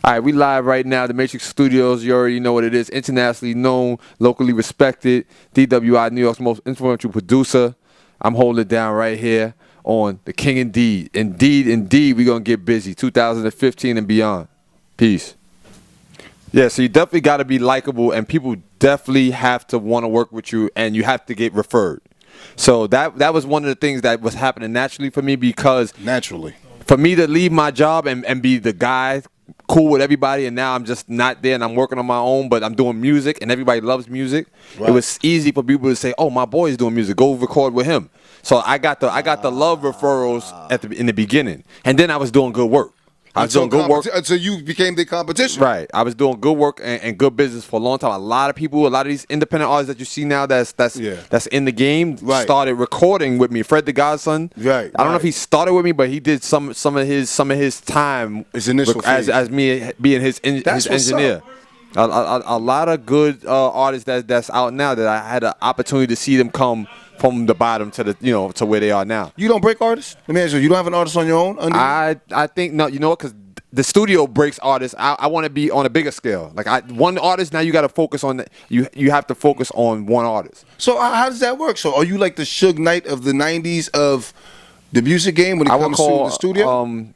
All right, we live right now. Damatrix Studios, you already know what it is. Internationally known, locally respected. DWI, New York's most influential producer. I'm holding it down right here on The King Indeed. Indeed, we're going to get busy. 2015 and beyond. Peace. Yeah, so you definitely got to be likable, and people definitely have to want to work with you, and you have to get referred. So that was one of the things that was happening naturally for me, because for me to leave my job and be the guy cool with everybody, and now I'm just not there and I'm working on my own, but I'm doing music and everybody loves music. Right. It was easy for people to say, "Oh, my boy's doing music. Go record with him." So I got the love referrals in the beginning, and then I was doing good work. I was doing good work until you became the competition. Right. I was doing good work and good business for a long time. A lot of these independent artists that you see now that's in the game started recording with me. Fred the Godson. Right. I don't know if he started with me, but he did some of his time his initial as me being his engineer. A lot of good artists that's out now that I had an opportunity to see them come from the bottom to to where they are now. You don't break artists? Let me ask you. You don't have an artist on your own? I think no. You know what? Because the studio breaks artists. I want to be on a bigger scale. Like one artist. Now you got to focus on you have to focus on one artist. So how does that work? So are you like the Suge Knight of the '90s of the music game when it comes to the studio?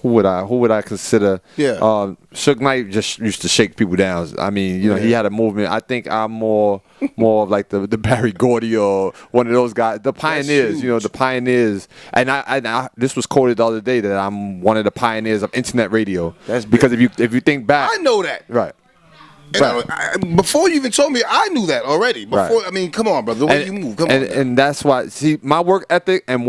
Who would I consider? Yeah. Suge Knight just used to shake people down. I mean, he had a movement. I think I'm more of like the Barry Gordy or one of those guys, the pioneers. The pioneers. And I this was quoted the other day that I'm one of the pioneers of internet radio. That's because if you think back, I know that. Right. And before you even told me, I knew that already. Before, I mean, come on, brother. The way you move, come on. And that's why. See, my work ethic and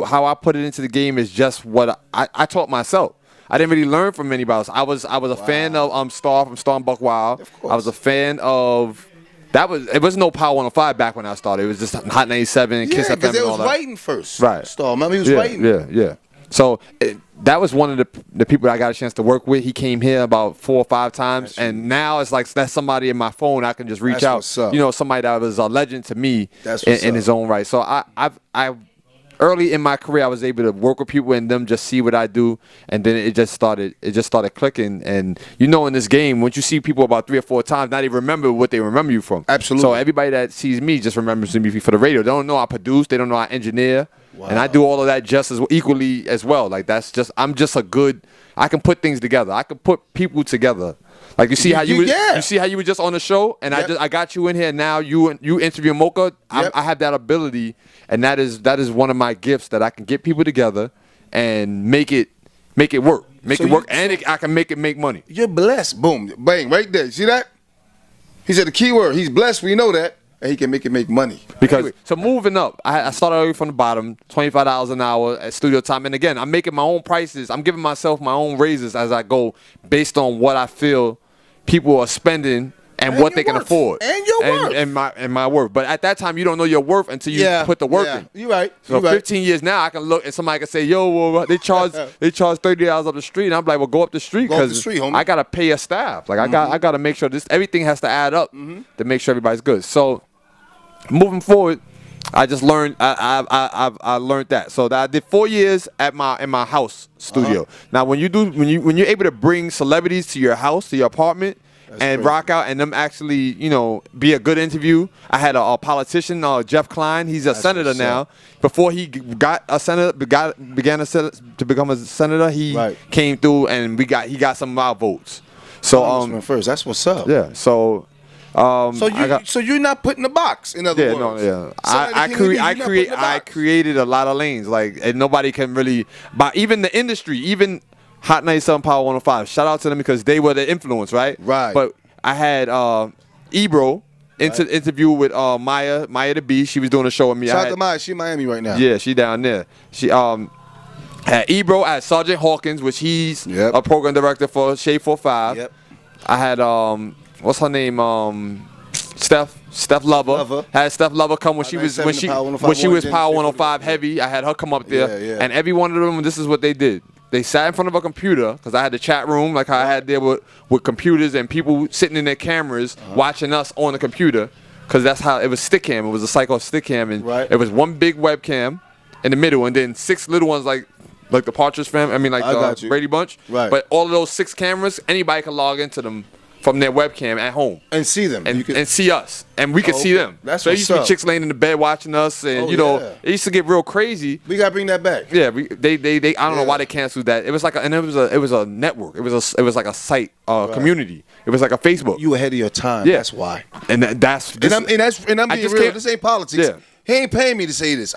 how I put it into the game is just what I taught myself. I didn't really learn from anybody else. I was a fan of Star from Star and Buck Wild. Of course. I was a fan of. It was no Power 105 back when I started. It was just Hot 97 and Kiss FM and all that. Yeah, because it was writing first. Right. Star, remember he was writing. Yeah. So that was one of the people I got a chance to work with. He came here about 4 or 5 times, and now it's like that's somebody in my phone I can just reach out. Somebody that was a legend to me in his own right. So I early in my career I was able to work with people and them just see what I do, and then it just started clicking. And in this game, once you see people about 3 or 4 times, now they remember what they remember you from. Absolutely. So everybody that sees me just remembers me for the radio. They don't know I produce. They don't know I engineer. Wow. And I do all of that just as equally as well. Like I'm just I can put things together. I can put people together. Like you see how you were just on the show, and I got you in here. And now you interview Mocha. I have that ability, and that is one of my gifts, that I can get people together and make it work, I can make money. You're blessed. Boom, bang, right there. See that? He said the key word. He's blessed. We know that. And he can make money. Because so moving up, I started early from the bottom, $25 an hour at studio time. And again, I'm making my own prices. I'm giving myself my own raises as I go, based on what I feel people are spending and what they can afford. And your worth. And my worth. But at that time, you don't know your worth until you put the work in. You're right. So 15 years now, I can look and somebody can say, "Yo, well, they charge $30 up the street." And I'm like, "Well, go up the street, because I gotta pay a staff. Like I gotta make sure everything has to add up to make sure everybody's good." So moving forward, I just learned. I learned that. So that I did 4 years in my house studio. Now, when you're able to bring celebrities to your house, to your apartment, and rock out, and them actually, be a good interview. I had a politician, Jeff Klein. He's a senator now. Before he got a senator, began to become a senator, he came through, and he got some of our votes. So first, that's what's up. Yeah. So. So you're not put in the box, in other words. I created a lot of lanes, and nobody can really. But even the industry, even Hot 97, Power 105. Shout out to them, because they were the influence, right? Right. But I had Ebro interview with Maya the B. She was doing a show with me. Shout out to Maya. She in Miami right now. Yeah, she down there. She had Ebro. I had Sergeant Hawkins, which he's a program director for Shade 45. Yep. I had what's her name? Steph Lover. Had Steph Lover come when she was Power 105 heavy. I had her come up there, and every one of them, this is what they did. They sat in front of a computer, because I had the chat room like how I had there with computers and people sitting in their cameras watching us on the computer, because that's how it was. Stickcam. It was a cycle of Stickcam, and it was one big webcam in the middle, and then 6 little ones like like the Partridge Family. I mean, like the Brady Bunch. Right. But all of those 6 cameras, anybody can log into them from their webcam at home and see them and see us, and we could see them. That's so there used to be chicks laying in the bed watching us, and it used to get real crazy. We gotta bring that back. Yeah, they I don't know why they canceled that. It was like it was a network. It was like a site community. It was like a Facebook. You ahead of your time. Yeah. That's why. And I'm being real. This ain't politics. Yeah. He ain't paying me to say this.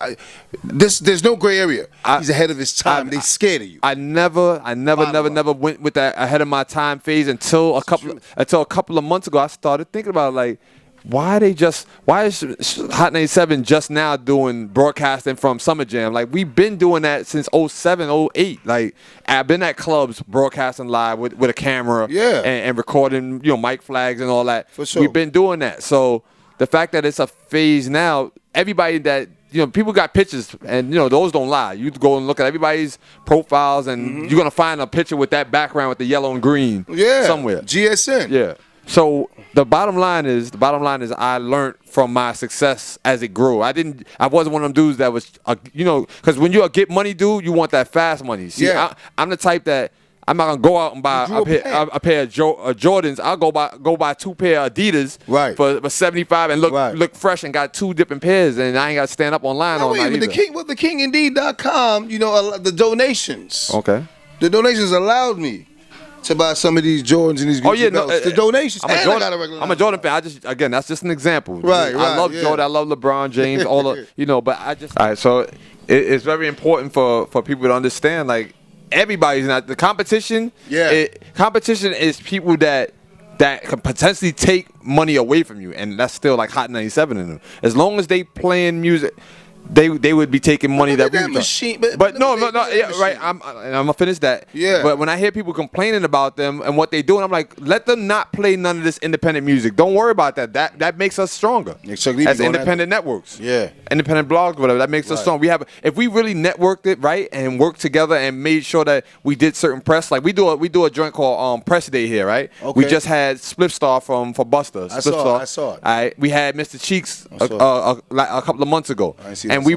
There's no gray area. He's ahead of his time. They scared of you. I never went with that ahead of my time phase until a couple of months ago. I started thinking about like, why is Hot 97 just now doing broadcasting from Summer Jam? Like, we've been doing that since 07, 08. Like, I've been at clubs broadcasting live with a camera and recording, mic flags and all that. For sure. We've been doing that. So the fact that it's a phase now, everybody that, people got pictures, and, those don't lie. You go and look at everybody's profiles, and you're going to find a picture with that background with the yellow and green somewhere. GSN. Yeah. So the bottom line is I learned from my success as it grew. I wasn't one of them dudes that was, because when you're a get money dude, you want that fast money. See, I'm the type that I'm not gonna go out and buy a pair of Jordans. I'll go buy 2 pair of Adidas for $75 and look fresh and got 2 different pairs, and I ain't got to stand up online all night either. TheKingIndeed.com, the donations. Okay. The donations allowed me to buy some of these Jordans and these belts. The donations. I'm a Jordan fan. That's just an example. Right. I love Jordan. I love LeBron James. All right. So it's very important for people to understand, like, everybody's not the competition. Competition is people that can potentially take money away from you, and that's still like Hot 97 in them. As long as they playing music, they would be taking money that we machine. But no, right. I'm gonna finish that. Yeah. But when I hear people complaining about them and what they do, and I'm like, let them not play none of this independent music. Don't worry about that. That makes us stronger as independent networks. Yeah. Independent blogs, whatever. That makes us strong. If we really networked it right and worked together and made sure that we did certain press, like we do a joint called Press Day here, right? Okay. We just had Spliff Star for Busta. I saw it. All right. We had Mr. Cheeks a couple of months ago. And we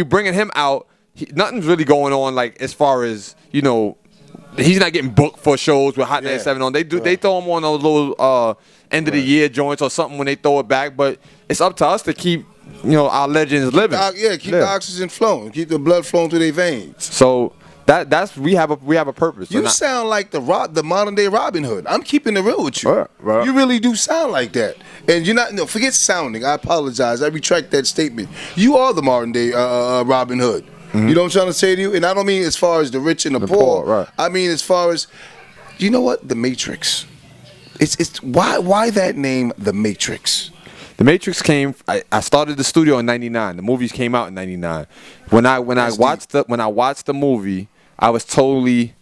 bringing him out. Nothing's really going on, like, as far as, he's not getting booked for shows with Hot 97 on. They throw him on those little end of the year joints or something when they throw it back, but it's up to us to keep our legends living. Keep the oxygen flowing, keep the blood flowing through their veins. So that's we have a purpose. You sound like the modern day Robin Hood. I'm keeping it real with you. Right. You really do sound like that. And you're not. No, forget sounding. I apologize. I retract that statement. You are the modern day Robin Hood. Mm-hmm. You know what I'm trying to say to you? And I don't mean as far as the rich and the poor. Right. I mean as far as, you know what? The Matrix. It's why that name, The Matrix? The Matrix came. I started the studio in '99. The movies came out in '99. When I watched the movie, I was totally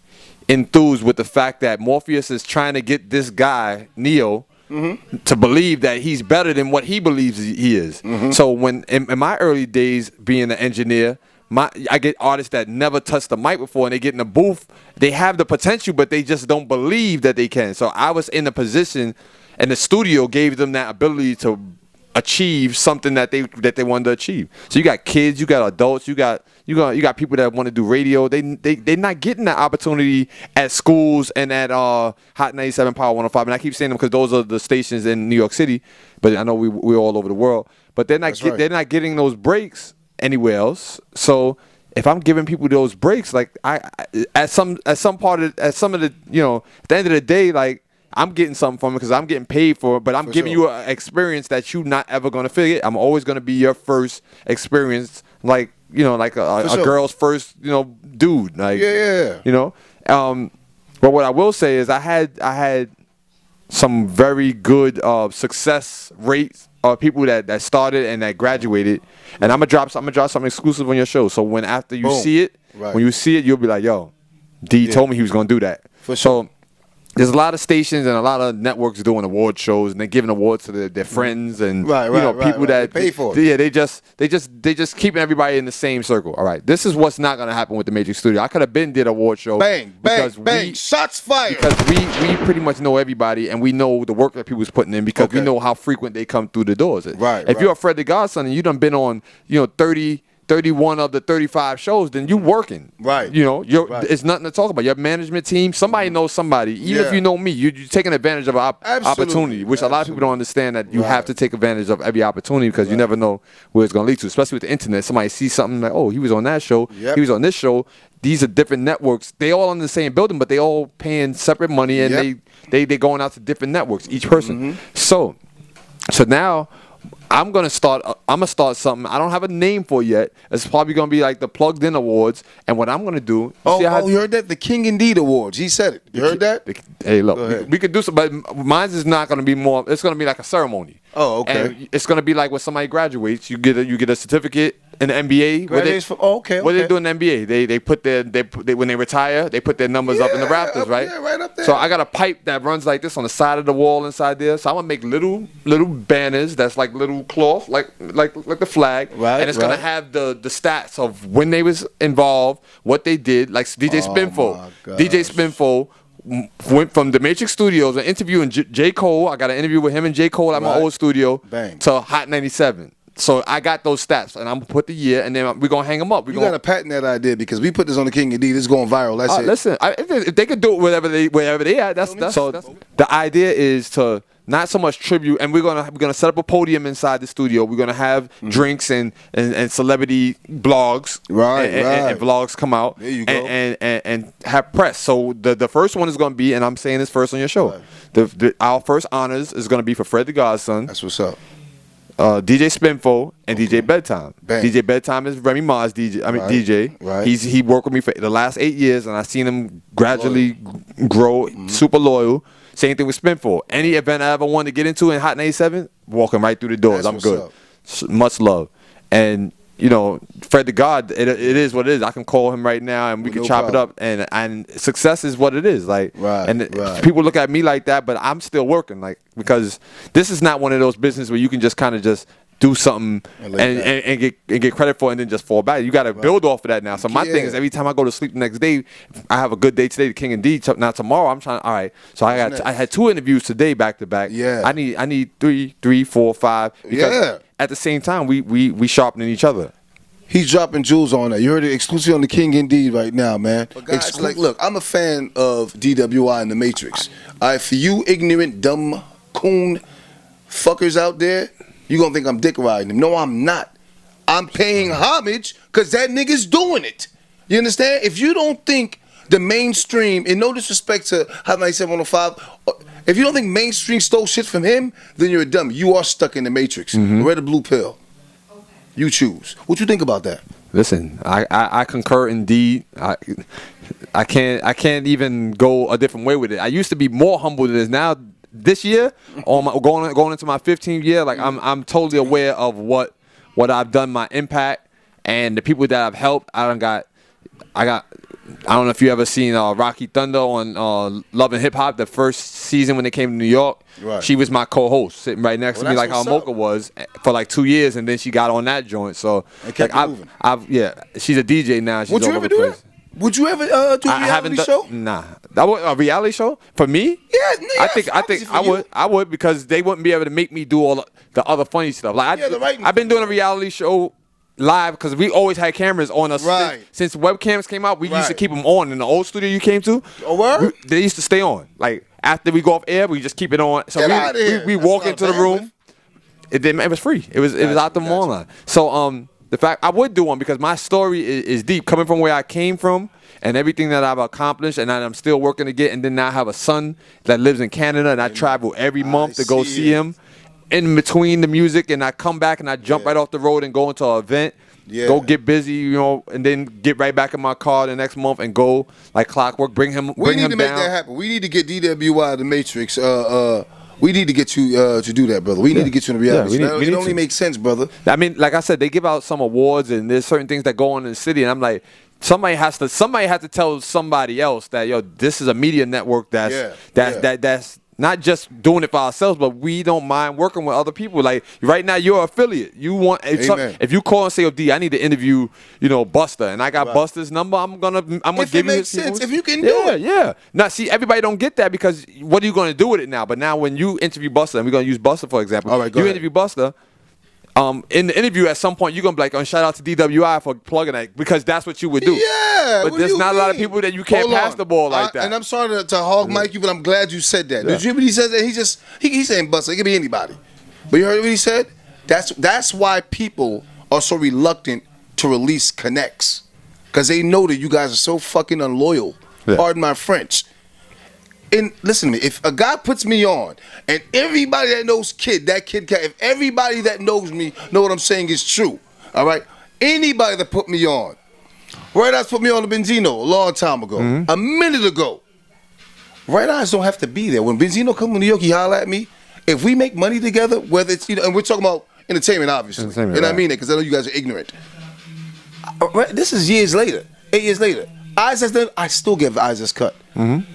enthused with the fact that Morpheus is trying to get this guy Neo to believe that he's better than what he believes he is. Mm-hmm. So when in my early days being an engineer, I get artists that never touched the mic before, and they get in the booth. They have the potential, but they just don't believe that they can. So I was in a position, and the studio gave them that ability to achieve something that they wanted to achieve. So you got kids, you got adults, you got people that want to do radio. They're not getting that opportunity at schools and at Hot 97, Power 105. And I keep saying them because those are the stations in New York City, but I know we're all over the world. But they're not getting those breaks anywhere else. So if I'm giving people those breaks, like at some of the at the end of the day, like, I'm getting something from it because I'm getting paid for it, but I'm giving you an experience that you're not ever going to forget. I'm always going to be your first experience, like, a girl's first, dude. Like, but what I will say is I had some very good success rates of people that started and that graduated, and I'm gonna drop something exclusive on your show. So when after you see it, when you see it, you'll be like, yo, D told me he was gonna do that. For sure. So there's a lot of stations and a lot of networks doing award shows, and they're giving awards to their friends and people that they pay for it. Yeah, they just keeping everybody in the same circle. All right, this is what's not gonna happen with the Matrix Studio. I could have did award show. Bang, shots fired. Because we pretty much know everybody, and we know the work that people's putting in because we know how frequent they come through the doors. If you're a Fred the Godson and you done been on 30 31 of the 35 shows, then you working. Right. You know, it's nothing to talk about. Your management team, somebody knows somebody. Even if you know me, you're taking advantage of an opportunity, which a lot of people don't understand, that you have to take advantage of every opportunity, because you never know where it's going to lead to, especially with the internet. Somebody sees something like, oh, he was on that show, he was on this show. These are different networks. They all in the same building, but they all paying separate money, and they going out to different networks, each person. So now I'm gonna start something. I don't have a name for it yet. It's probably gonna be like the Plugged In Awards. And what I'm gonna do. You heard that? The KingIndeed Awards. He said it. You heard that? Hey, look, we could do some, but mine is not gonna be more. It's gonna be like a ceremony. Oh, okay. And it's gonna be like when somebody graduates, you get a certificate in the NBA. What they do in the NBA? They put when they retire, they put their numbers up in the rafters, right? Yeah, right up there. So I got a pipe that runs like this on the side of the wall inside there. So I'm gonna make little banners that's like little cloth, like the flag, right? And it's gonna have the stats of when they was involved, what they did, like DJ Spinfo. DJ Spinfo went from Damatrix Studios, an interview in J. Cole. I got an interview with him and J. Cole at my old studio. Bang. To Hot 97. So I got those stats, and I'm gonna put the year, and then we're gonna hang them up. You gotta patent that idea, because we put this on the KingIndeed. It's going viral. That's it. Listen, if they could do it wherever they at, that's the idea is to not so much tribute, and we're gonna set up a podium inside the studio. We're gonna have drinks and celebrity blogs, and vlogs come out, there you go. and have press. So the first one is gonna be, and I'm saying this first on your show, our first honors is gonna be for Fred the Godson. That's what's up. DJ Spinfo and DJ Bedtime. Bang. DJ Bedtime is Remy Ma's DJ. Right. He worked with me for the last 8 years, and I've seen him gradually grow. Super loyal. Same thing with Spinfo. Any event I ever wanted to get into in Hot 97, walking right through the doors. I'm good. Much love. And you know, Fred the God, it is what it is. I can call him right now, and we can chop it up. And success is what it is. Like, people look at me like that, but I'm still working. Like, because this is not one of those businesses where you can just kind of just do something and get credit for it and then just fall back. You got to build off of that now. So my thing is, every time I go to sleep the next day, I have a good day today, the KingIndeed. Now tomorrow, I'm trying. All right, so I had 2 interviews today back to back. Yeah, I need 3, 4, 5. Because at the same time, we sharpening each other. He's dropping jewels on that. You heard it exclusively on the KingIndeed right now, man. Guys, look, I'm a fan of DWI and the Matrix. All right, for you ignorant, dumb, coon fuckers out there, you gonna think I'm dick riding him. No, I'm not. I'm paying homage because that nigga's doing it. You understand? If you don't think the mainstream, and no disrespect to Hot 97 105, if you don't think mainstream stole shit from him, then you're a dummy. You are stuck in the Matrix. Red or blue pill. You choose. What you think about that? Listen, I concur indeed. I can't even go a different way with it. I used to be more humble than this. Now, this year, going into my 15th year, like I'm totally aware of what I've done, my impact, and the people that I've helped. I don't know if you ever seen Rocky Thunder on Love and Hip Hop, the first season when they came to New York. Right. She was my co-host, sitting right next to me, like how Mocha was for like 2 years, and then she got on that joint. So like, she's a DJ now. She's Would you ever do that? Would you ever do a reality show? Nah, that was a reality show for me. Yeah, I think I would because they wouldn't be able to make me do all the other funny stuff. Like I've been doing a reality show live because we always had cameras on us since webcams came out. We used to keep them on in the old studio you came to. Oh, word? They used to stay on. Like after we go off air, we just keep it on. So we walk into the room. It was free. It was out the mall line. So the fact I would do one because my story is deep, coming from where I came from and everything that I've accomplished and that I'm still working to get. And then now I have a son that lives in Canada, and I travel every month to go see him. In between the music, and I come back and I jump right off the road and go into an event, go get busy, you know, and then get right back in my car the next month and go like clockwork. Bring him down. We need to make that happen. We need to get DWI, the Matrix. We need to get you to do that, brother. We need to get you in the reality. It only makes sense, brother. I mean, like I said, they give out some awards, and there's certain things that go on in the city, and I'm like, somebody has to tell somebody else that this is a media network that's not just doing it for ourselves, but we don't mind working with other people. Like right now, you're an affiliate. You want if you call and say, "Oh, D, I need to interview, Buster," and I got Buster's number. I'm gonna give you his. If it makes sense, if you can do it. Yeah. Now, see, everybody don't get that because what are you gonna do with it now? But now, when you interview Buster, and we're gonna use Buster for example. All right, interview Buster. in the interview at some point you're gonna be like, shout out to DWI for plugging that, because that's what you would do. Yeah, but there's not a lot of people that you can't pass the ball like that. And I'm sorry to hog mic you, but I'm glad you said that. Did you hear what he said? That he's saying Buster. It could be anybody. But you heard what he said? That's why people are so reluctant to release connects, because they know that you guys are so fucking unloyal. Yeah. Pardon my French. And listen to me, if a guy puts me on, and everybody that knows that KiD K.I, if everybody that knows me know what I'm saying is true, all right? Anybody that put me on, Right Eyes put me on to Benzino a long time ago, a minute ago. Right Eyes don't have to be there. When Benzino comes to New York, he holler at me. If we make money together, whether it's, and we're talking about entertainment, obviously, and I mean it because I know you guys are ignorant. This is years later, 8 years later. Eyes has done, I still give Eyes has cut.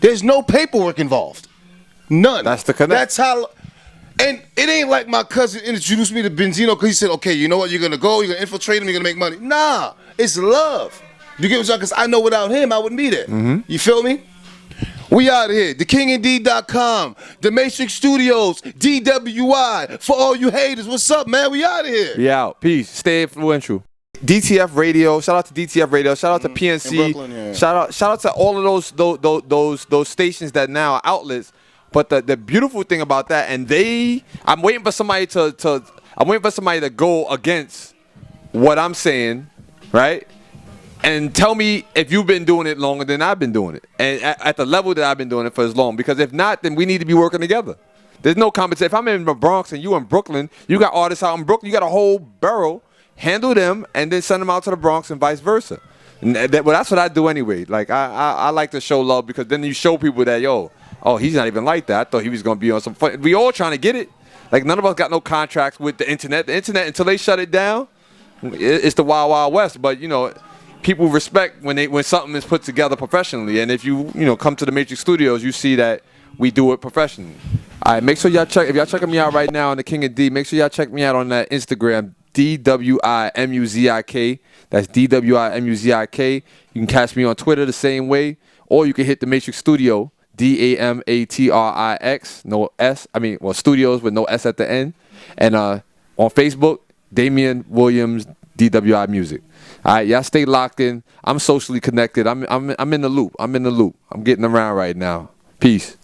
There's no paperwork involved. None. That's the connect. That's how. And it ain't like my cousin introduced me to Benzino because he said, okay, you know what, you're going to go, you're going to infiltrate him, you're going to make money. Nah, it's love. You get what I'm saying? Because I know without him, I wouldn't be there. You feel me? We out of here. TheKingIndeed.com, Damatrix Studios, DWI. For all you haters, what's up, man? We out of here. We out. Peace. Stay influential. DTF Radio, shout out to DTF Radio, shout out to PNC, Brooklyn, yeah. shout out to all of those stations that now are outlets. But the beautiful thing about that, and I'm waiting for somebody to go against what I'm saying, right? And tell me if you've been doing it longer than I've been doing it, and at the level that I've been doing it for as long. Because if not, then we need to be working together. There's no competition. If I'm in the Bronx and you in Brooklyn, you got artists out in Brooklyn, you got a whole borough. Handle them and then send them out to the Bronx and vice versa. And that's what I do anyway. Like I like to show love, because then you show people that he's not even like that. I thought he was gonna be on some fun. We all trying to get it. Like none of us got no contracts with the internet. The internet, until they shut it down, it's the wild wild west. But people respect when something is put together professionally. And if you come to the Matrix Studios, you see that we do it professionally. All right, make sure y'all check. If y'all checking me out right now on the King of D, make sure y'all check me out on that Instagram. DWI-MUZIK. That's DWI-MUZIK. You can catch me on Twitter the same way, or you can hit the Matrix Studio, DAMATRIX, no S. Studios with no S at the end. And on Facebook, Damian Williams, DWI Music. All right, y'all stay locked in. I'm socially connected. I'm in the loop. I'm getting around right now. Peace.